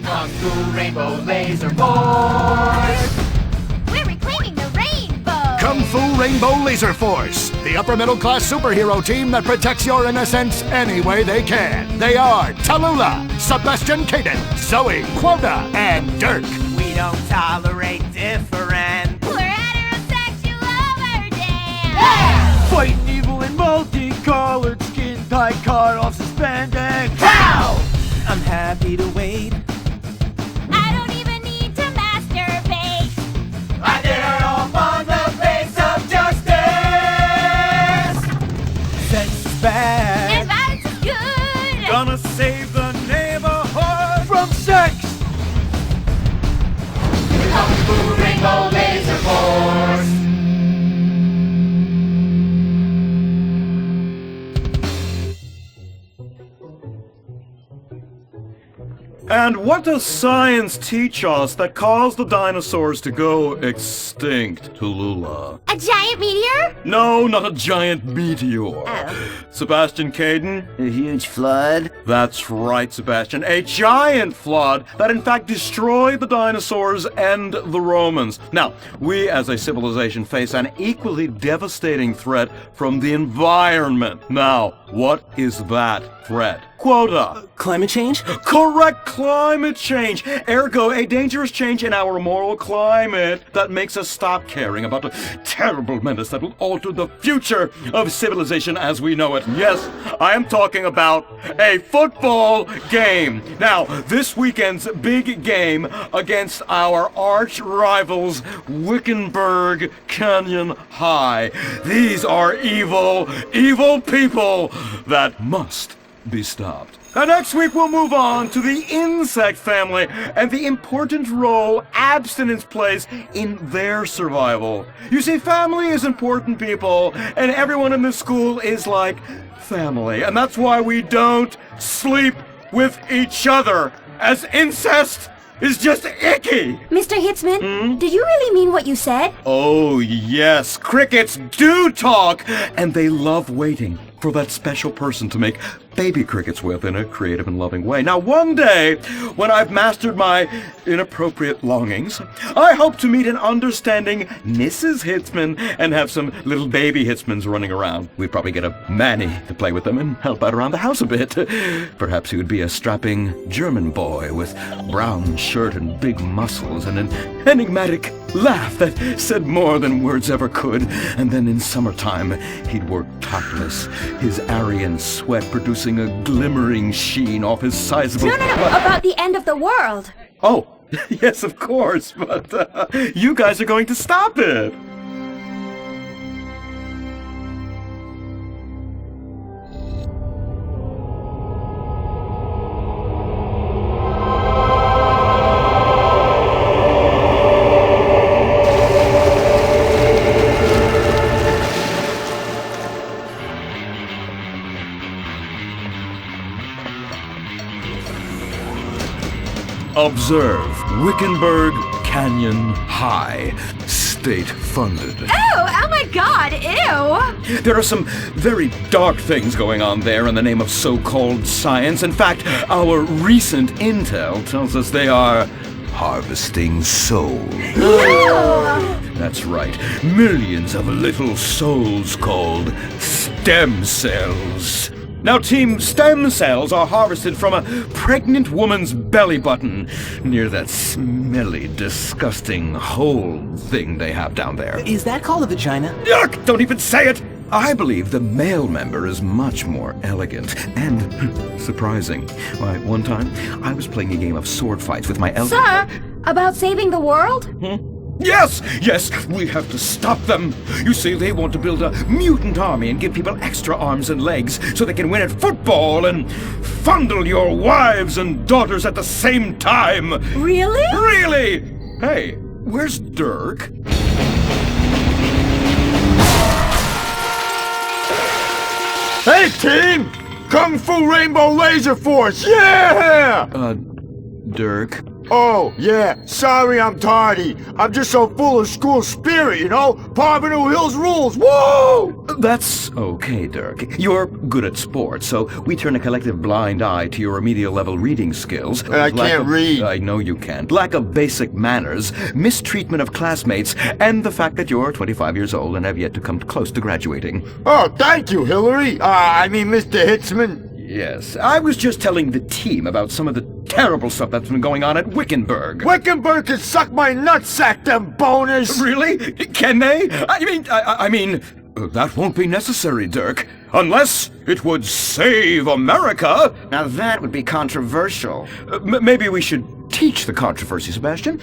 Kung Fu Rainbow Lazer Force! We're reclaiming the rainbow! Kung Fu Rainbow Lazer Force, the upper middle class superhero team that protects your innocence any way they can. They are Tallulah, Sebastian Caden, Zoe, Quota, and Dirk. We don't tolerate different. We're heterosexual overdance! Yeah! Fighting evil in multicolored skin tight cut-off suspended. Pow! I'm happy to wait. I don't even need to masturbate! I did it all on the face of justice! Sex is bad. And violence is good! Gonna save the neighborhood from sex. Kung Fu Rainbow Lazer Force! And what does science teach us that caused the dinosaurs to go extinct, Tallulah? A giant meteor? No, not a giant meteor. Sebastian Caden? A huge flood. That's right, Sebastian. A giant flood that in fact destroyed the dinosaurs and the Romans. Now, we as a civilization face an equally devastating threat from the environment. Now, what is that threat? Quota. Climate change? Correct, climate change. Ergo, a dangerous change in our moral climate that makes us stop caring about the terrible menace that will alter the future of civilization as we know it. Yes, I am talking about a football game. Now, this weekend's big game against our arch rivals, Wickenburg Canyon High. These are evil, evil people that must be stopped. And next week we'll move on to the insect family and the important role abstinence plays in their survival. You see, family is important, people, and everyone in this school is like family. And that's why we don't sleep with each other, as incest is just icky. Mr. Hitzman, did you really mean what you said? Oh, yes. Crickets do talk, and they love waiting for that special person to make baby crickets with in a creative and loving way. Now, one day, when I've mastered my inappropriate longings, I hope to meet an understanding Mrs. Hitzman and have some little baby Hitzmans running around. We'd probably get a Manny to play with them and help out around the house a bit. Perhaps he would be a strapping German boy with brown shirt and big muscles and an enigmatic laugh that said more than words ever could. And then in summertime, he'd work topless, his Aryan sweat producing a glimmering sheen off his sizable... No, about the end of the world. Oh, yes, of course, but you guys are going to stop it. Observe Wickenburg Canyon High, state-funded. Oh my God, ew! There are some very dark things going on there in the name of so-called science. In fact, our recent intel tells us they are harvesting souls. That's right, millions of little souls called stem cells. Now, Team Stem Cells are harvested from a pregnant woman's belly button near that smelly, disgusting hole thing they have down there. Is that called a vagina? Yuck! Don't even say it! I believe the male member is much more elegant and surprising. Why, one time, I was playing a game of sword fights with my Sir, about saving the world? Yes, we have to stop them. You see, they want to build a mutant army and give people extra arms and legs so they can win at football and fondle your wives and daughters at the same time. Really? Really? Hey, where's Dirk? Hey, team! Kung Fu Rainbow Lazer Force, yeah! Dirk? Oh, yeah, sorry I'm tardy. I'm just so full of school spirit, you know? Parvenu Hills rules, woo! That's okay, Dirk. You're good at sports, so we turn a collective blind eye to your remedial level reading skills. And I can't read. I know you can't. Lack of basic manners, mistreatment of classmates, and the fact that you're 25 years old and have yet to come close to graduating. Oh, thank you, Hillary. Mr. Hitzman. Yes, I was just telling the team about some of the terrible stuff that's been going on at Wickenburg. Wickenburg can suck my nutsack, them boners! Really? Can they? I mean, that won't be necessary, Dirk. Unless it would save America. Now that would be controversial. Maybe we should teach the controversy, Sebastian.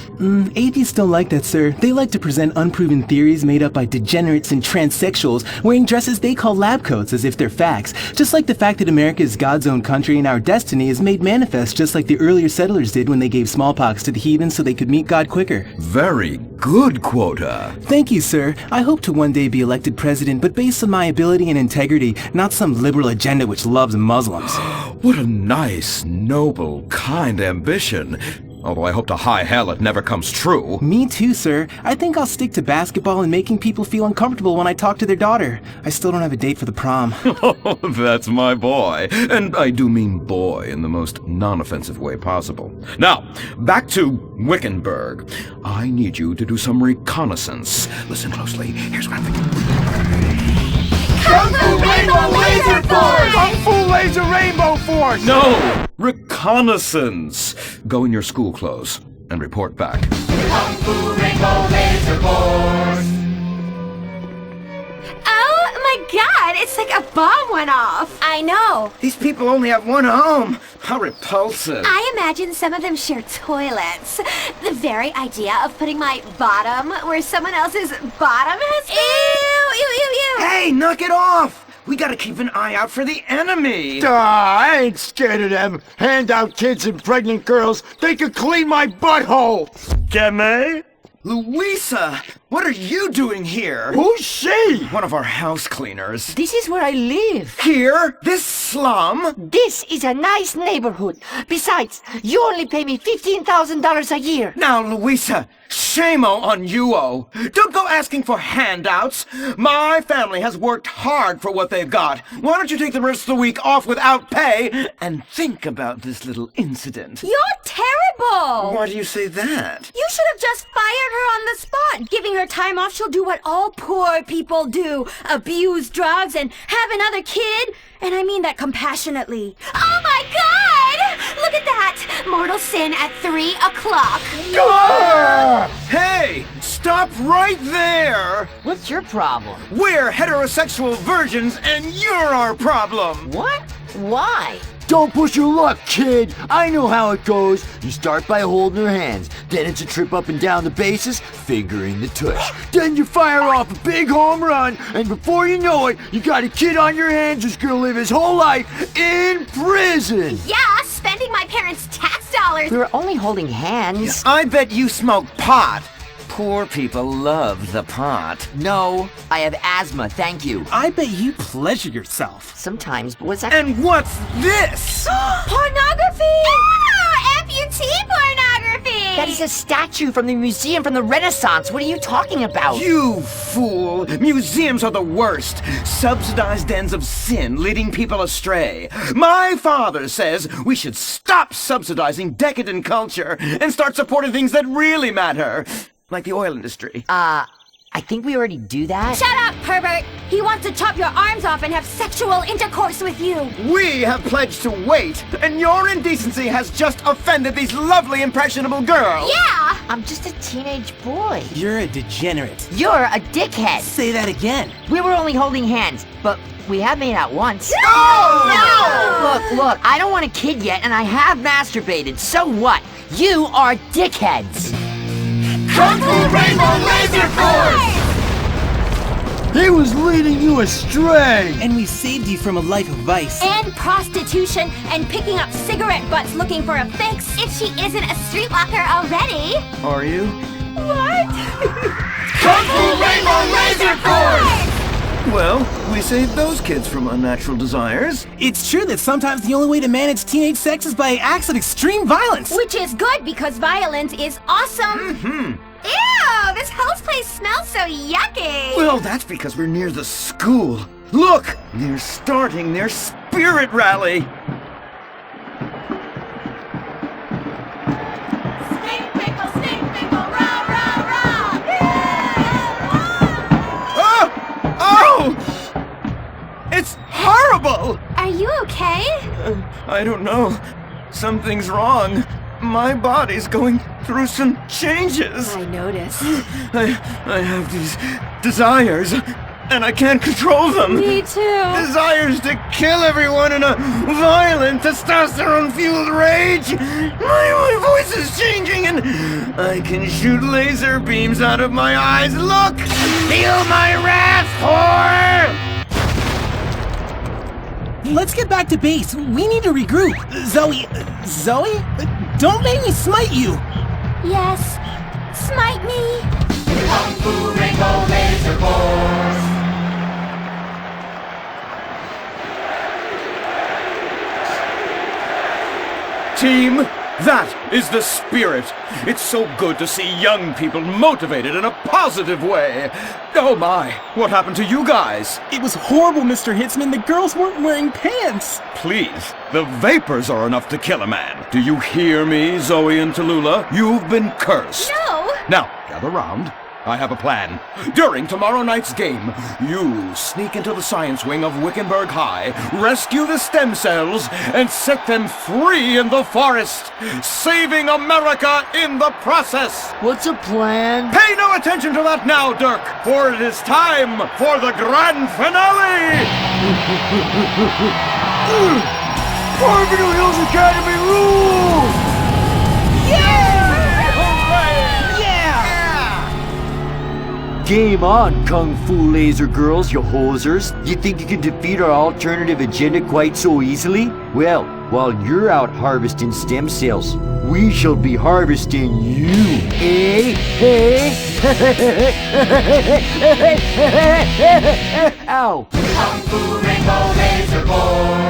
Atheists don't like that, sir. They like to present unproven theories made up by degenerates and transsexuals wearing dresses they call lab coats as if they're facts. Just like the fact that America is God's own country and our destiny is made manifest just like the earlier settlers did when they gave smallpox to the heathens so they could meet God quicker. Very good, Quota. Thank you, sir. I hope to one day be elected president, but based on my ability and integrity, not some liberal agenda which loves Muslims. What a nice, noble, kind ambition. Although I hope to high hell it never comes true. Me too, sir. I think I'll stick to basketball and making people feel uncomfortable when I talk to their daughter. I still don't have a date for the prom. Oh, that's my boy. And I do mean boy in the most non-offensive way possible. Now, back to Wickenburg. I need you to do some reconnaissance. Listen closely. Here's what I'm thinking. Kung Fu Rainbow Lazer Force! Kung Fu Laser Rainbow Force! No! Reconnaissance! Go in your school clothes and report back. Kung Fu Rainbow Lazer Force! Oh my god, it's like a bomb went off. I know. These people only have one home. How repulsive. I imagine some of them share toilets. The very idea of putting my bottom where someone else's bottom has been. Ew, ew, ew, ew. Hey, knock it off! We gotta keep an eye out for the enemy. I ain't scared of them. Handout kids and pregnant girls. They could clean my butthole. Can they? Louisa, what are you doing here? Who's she? One of our house cleaners. This is where I live. Here? This slum? This is a nice neighborhood. Besides, you only pay me $15,000 a year. Now, Louisa, shame-o on you-o. Don't go asking for handouts. My family has worked hard for what they've got. Why don't you take the rest of the week off without pay and think about this little incident? You're terrible. Why do you say that? You should have just fired her on the spot. Giving her time off, she'll do what all poor people do. Abuse drugs and have another kid. And I mean that compassionately. Oh my god! Look at that! Mortal sin at 3 o'clock. Hey! Stop right there! What's your problem? We're heterosexual virgins and you're our problem! What? Why? Don't push your luck, kid. I know how it goes. You start by holding her hands. Then it's a trip up and down the bases, fingering the tush. Then you fire off a big home run, and before you know it, you got a kid on your hands who's gonna live his whole life in prison. Yeah, spending my parents' tax dollars. We were only holding hands. I bet you smoke pot. Poor people love the pot. No, I have asthma, thank you. I bet you pleasure yourself. Sometimes, but what's that? And what's this? Pornography! Oh, amputee pornography! That is a statue from the museum from the Renaissance. What are you talking about? You fool! Museums are the worst. Subsidized dens of sin leading people astray. My father says we should stop subsidizing decadent culture and start supporting things that really matter. Like the oil industry. I think we already do that. Shut up, pervert! He wants to chop your arms off and have sexual intercourse with you. We have pledged to wait, and your indecency has just offended these lovely, impressionable girls. Yeah! I'm just a teenage boy. You're a degenerate. You're a dickhead. Say that again. We were only holding hands, but we have made out once. No! Look, I don't want a kid yet, and I have masturbated. So what? You are dickheads. Kung Fu Rainbow Lazer Force! He was leading you astray. And we saved you from a life of vice. And prostitution and picking up cigarette butts looking for a fix if she isn't a streetwalker already. Are you? What? Kung Fu Rainbow Lazer Force! Well, we saved those kids from unnatural desires. It's true that sometimes the only way to manage teenage sex is by acts of extreme violence. Which is good because violence is awesome. Ew, this whole place smells so yucky. Well, that's because we're near the school. Look, they're starting their spirit rally. Stink pickle, rah, rah, rah. Oh! It's horrible! Are you okay? I don't know. Something's wrong. My body's going through some changes. I noticed. I have these desires, and I can't control them. Me too. Desires to kill everyone in a violent, testosterone-fueled rage. My voice is changing, and I can shoot laser beams out of my eyes. Look! Feel my wrath, whore! Let's get back to base. We need to regroup. Zoe? Don't make me smite you. Yes, smite me. Fu Rainbow Lazer Force. Team, that is the spirit. It's so good to see young people motivated in a positive way. Oh my, what happened to you guys? It was horrible, Mr. Hitzman. The girls weren't wearing pants. Please, the vapors are enough to kill a man. Do you hear me, Zoe and Tallulah? You've been cursed. No. Now, gather round. I have a plan. During tomorrow night's game, you sneak into the science wing of Wickenburg High, rescue the stem cells, and set them free in the forest, saving America in the process. What's a plan? Pay no attention to that now, Dirk, for it is time for the grand finale! Farmington Hills Academy rules! Game on, Kung Fu Laser girls, you hosers. You think you can defeat our alternative agenda quite so easily? Well, while you're out harvesting stem cells, we shall be harvesting you, eh? Ow! Kung Fu Rainbow Lazer Force.